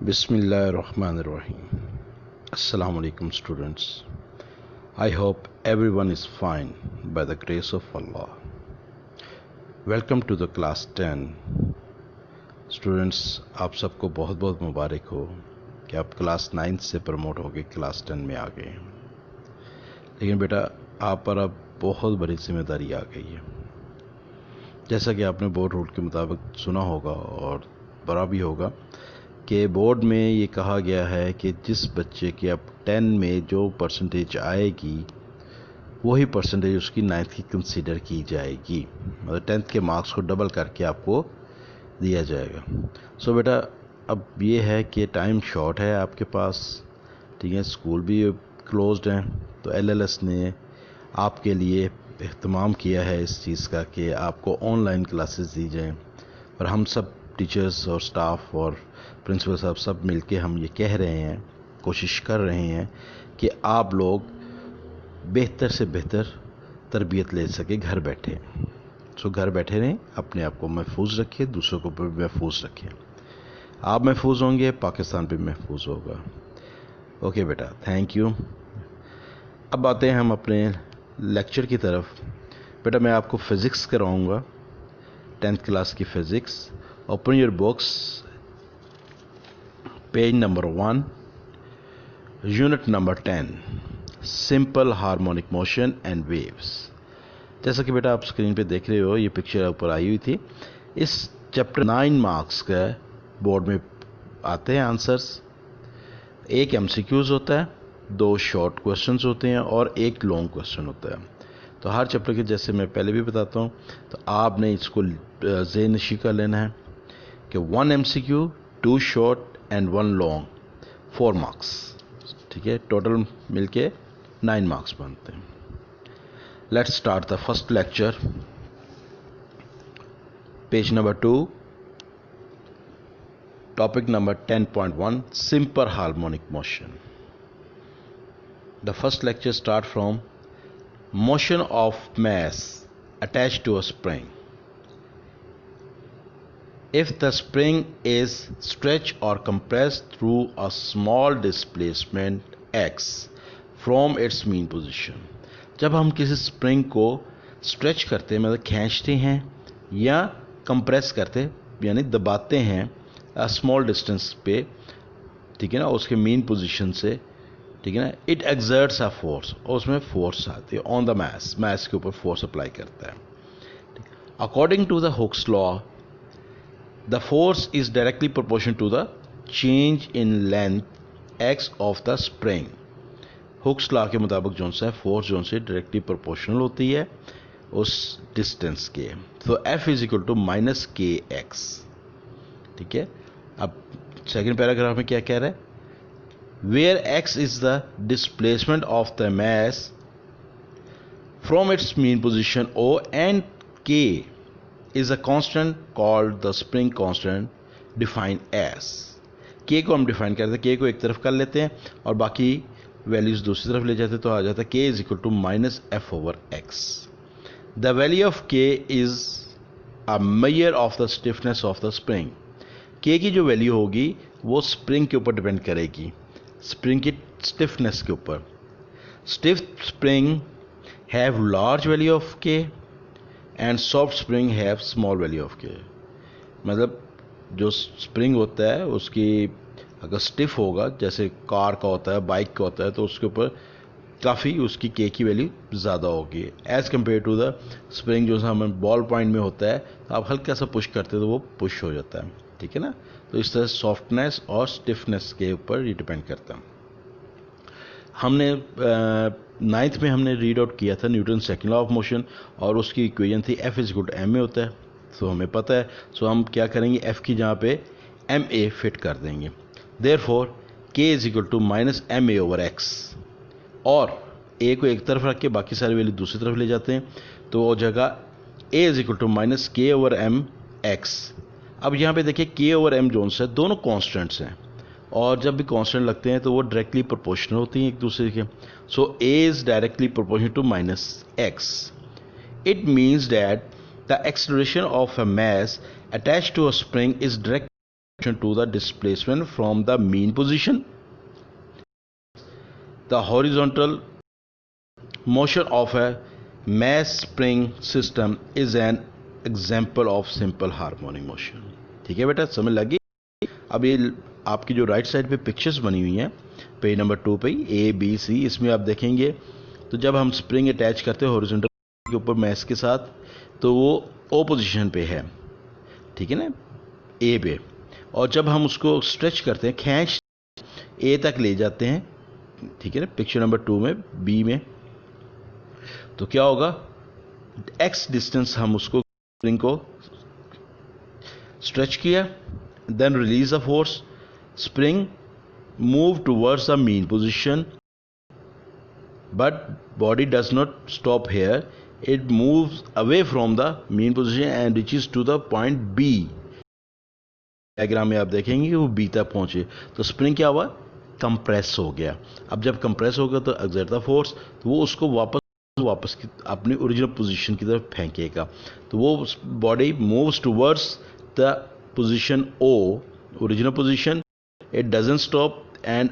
Bismillahirrahmanirrahim. Assalamu alaikum students. I hope everyone is fine by the grace of Allah. Welcome to the class 10. Students, आप सबको बहुत बहुत मुबारक हो कि आप क्लास 9 से प्रमोट होकर क्लास 10 में आ गए। लेकिन बेटा आप पर अब बहुत बड़ी जिम्मेदारी आ गई है। जैसा कि आपने बोर्ड रूल के मुताबिक सुना होगा और पढ़ा भी होगा कि बोर्ड में ये कहा गया है कि जिस बच्चे की अब 10 में जो परसेंटेज आएगी वही परसेंटेज उसकी 9th की कंसीडर की जाएगी। मतलब 10th के मार्क्स को डबल करके आपको दिया जाएगा। सो बेटा अब ये है कि टाइम शॉर्ट है आपके पास, ठीक है, स्कूल भी क्लोज्ड हैं, तो LLS ने आपके लिए एहतमाम किया है इस चीज़ का कि आपको ऑनलाइन क्लासेस दी जाएं। और हम सब टीचर्स और स्टाफ और प्रिंसिपल साहब सब मिलके हम ये कह रहे हैं, कोशिश कर रहे हैं कि आप लोग बेहतर से बेहतर तरबियत ले सके घर बैठे। सो घर बैठे रहें, अपने आप को महफूज रखें, दूसरों को भी महफूज रखें। आप महफूज होंगे, पाकिस्तान भी महफूज होगा। ओके बेटा, थैंक यू। अब आते हैं हम अपने लेक्चर की तरफ। बेटा मैं आपको फ़िज़िक्स कराऊंगा, 10th क्लास की physics. Open your books, page number 1, unit number 10, simple harmonic motion and waves. जैसा कि बेटा आप स्क्रीन पे देख रहे हो, ये पिक्चर ऊपर आई हुई थी। इस चैप्टर 9 मार्क्स का बोर्ड में आते हैं आंसर्स। एक MCQs होता है, 2 शॉर्ट क्वेश्चंस होते हैं और एक लॉन्ग क्वेश्चन होता है। तो हर चैप्टर के जैसे मैं पहले भी बताता हूँ, तो आपने इसको ज़हन-नशी कर लेना है कि 1 MCQ, 2 short and 1 long, 4 marks, ठीक है। टोटल मिलके 9 मार्क्स बनते हैं। Let's start the first lecture. Page number 2, topic number 10.1, simple harmonic motion. The first lecture start from motion of mass attached to a spring. If the spring is stretched or compressed through a small displacement x from its mean position. जब हम किसी spring को stretch करते हैं, मतलब खींचते हैं या कंप्रेस करते यानी दबाते हैं स्मॉल डिस्टेंस पे, ठीक है ना, उसके मीन पोजीशन से, ठीक है ना, इट एक्सर्ट्स अ फोर्स, और उसमें फोर्स आती है ऑन द मैस, मैस के ऊपर फोर्स अप्लाई करता है। According to the Hooke's law, the force is directly proportional to the change in length x of the spring. Hooke's law के मुताबिक जो सा फोर्स जो से डायरेक्टली प्रोपोर्शनल होती है उस डिस्टेंस के। तो F is equal to minus K x, ठीक है। अब सेकेंड पैराग्राफ में क्या कह रहा है, where x is the displacement of the mass from its mean position O and K is a constant called the spring constant define as. K को हम डिफाइन करते हैं, K को एक तरफ कर लेते हैं और बाकी वैल्यूज दूसरी तरफ ले जाते, तो आ जाता है K is equal to minus F over x. The value of K is a measure of the stiffness of the spring. K की जो वैल्यू होगी वो स्प्रिंग के ऊपर डिपेंड करेगी, स्प्रिंग की स्टिफनेस के ऊपर। Stiff spring have large value of K and soft spring have small value of K। मतलब जो स्प्रिंग होता है उसकी अगर स्टिफ होगा, जैसे कार का होता है, बाइक का होता है, तो उसके ऊपर काफ़ी उसकी K की वैल्यू ज़्यादा होगी as compare to the spring जो हमें बॉल पॉइंट में होता है, तो आप हल्का सा पुश करते हैं तो वो पुश हो जाता है, ठीक है ना। तो इस तरह सॉफ्टनेस और स्टिफनेस के ऊपर ये डिपेंड करता है। हमने 9th में हमने रीड आउट किया था Newton second law of motion, और उसकी इक्वेशन थी F is equal to ma होता है, सो हमें पता है। सो हम क्या करेंगे, F की जहाँ पे ma फिट कर देंगे। Therefore K is equal to minus ma over x, और A को एक तरफ रख के बाकी सारी वैल्यू दूसरी तरफ ले जाते हैं, तो वो जगह A is equal to minus K over m x। अब यहाँ पे देखिए K ओवर m जोन से दोनों कॉन्स्टेंट्स हैं, और जब भी कांस्टेंट लगते हैं तो वो डायरेक्टली प्रोपोर्शनल होती हैं एक दूसरे के। So A is directly proportional to minus x। It means that the acceleration of a mass attached to a spring is direct to the displacement from the mean position. The horizontal motion of a mass spring system is an example of simple harmonic motion. ठीक है बेटा, समझ लगी? अब ये आपकी जो right side पे पिक्चर्स बनी हुई हैं पेज नंबर 2 पे ए बी सी, इसमें आप देखेंगे तो जब हम स्प्रिंग अटैच करते हैं हॉरिजॉन्टल के ऊपर मैस के साथ तो वो ओ पोजीशन पे है, ठीक है ना, ए पे, और जब हम उसको स्ट्रेच करते हैं, खींच ए तक ले जाते हैं, ठीक है ना, पिक्चर नंबर 2 में बी में, तो क्या होगा, एक्स डिस्टेंस हम उसको स्प्रिंग को स्ट्रेच किया, then release the force, spring move towards the mean position, but body does not stop here, it moves away from the mean position and reaches to the point B. Diagram में आप देखेंगे कि वो B तक पहुंचे, तो spring क्या हुआ, कंप्रेस हो गया। अब जब कंप्रेस होगा तो एक्सर्ट द फोर्स, तो वो उसको वापस अपनी ओरिजिनल पोजीशन की तरफ फेंकेगा, तो वो body moves towards the position O, original position, it doesn't stop and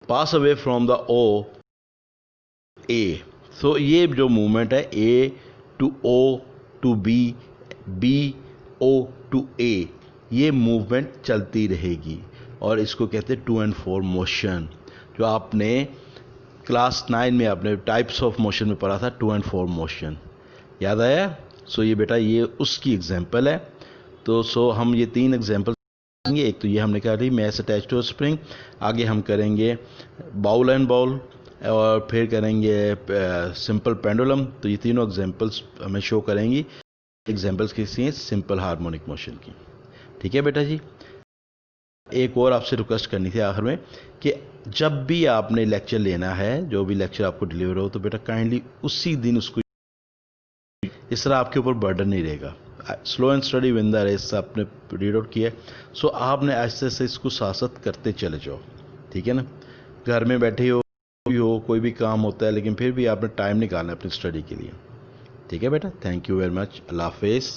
pass away from the O A. So ये जो मूवमेंट है A to O to B, B O to A, ये movement चलती रहेगी और इसको कहते हैं 2 and 4 मोशन, जो आपने क्लास 9 में आपने टाइप्स ऑफ मोशन में पढ़ा था, 2 and 4 मोशन, याद आया? सो ये बेटा ये उसकी एग्जांपल है। तो सो हम ये 3 एग्जांपल करेंगे, एक तो ये हमने कहा थी मैस अटैच टू स्प्रिंग, आगे हम करेंगे बाउल एंड बाउल, और फिर करेंगे सिंपल पेंडुलम। तो ये तीनों एग्जांपल्स हमें शो करेंगी, एग्जांपल्स किसी हैं सिंपल हार्मोनिक मोशन की, ठीक है बेटा जी। एक और आपसे रिक्वेस्ट करनी थी आखिर में कि जब भी आपने लेक्चर लेना है, जो भी लेक्चर आपको डिलीवर हो, तो बेटा काइंडली उसी दिन उसको, इस तरह आपके ऊपर बर्डन नहीं रहेगा। Slow and study win the race आपने रीड आउट किया, सो आपने ऐसे ऐसे इसको साथ करते चले जाओ, ठीक है ना। घर में बैठे हो कोई भी काम होता है, लेकिन फिर भी आपने टाइम निकालना है अपनी स्टडी के लिए, ठीक है बेटा। थैंक यू वेरी मच, अल्लाह हाफिज़।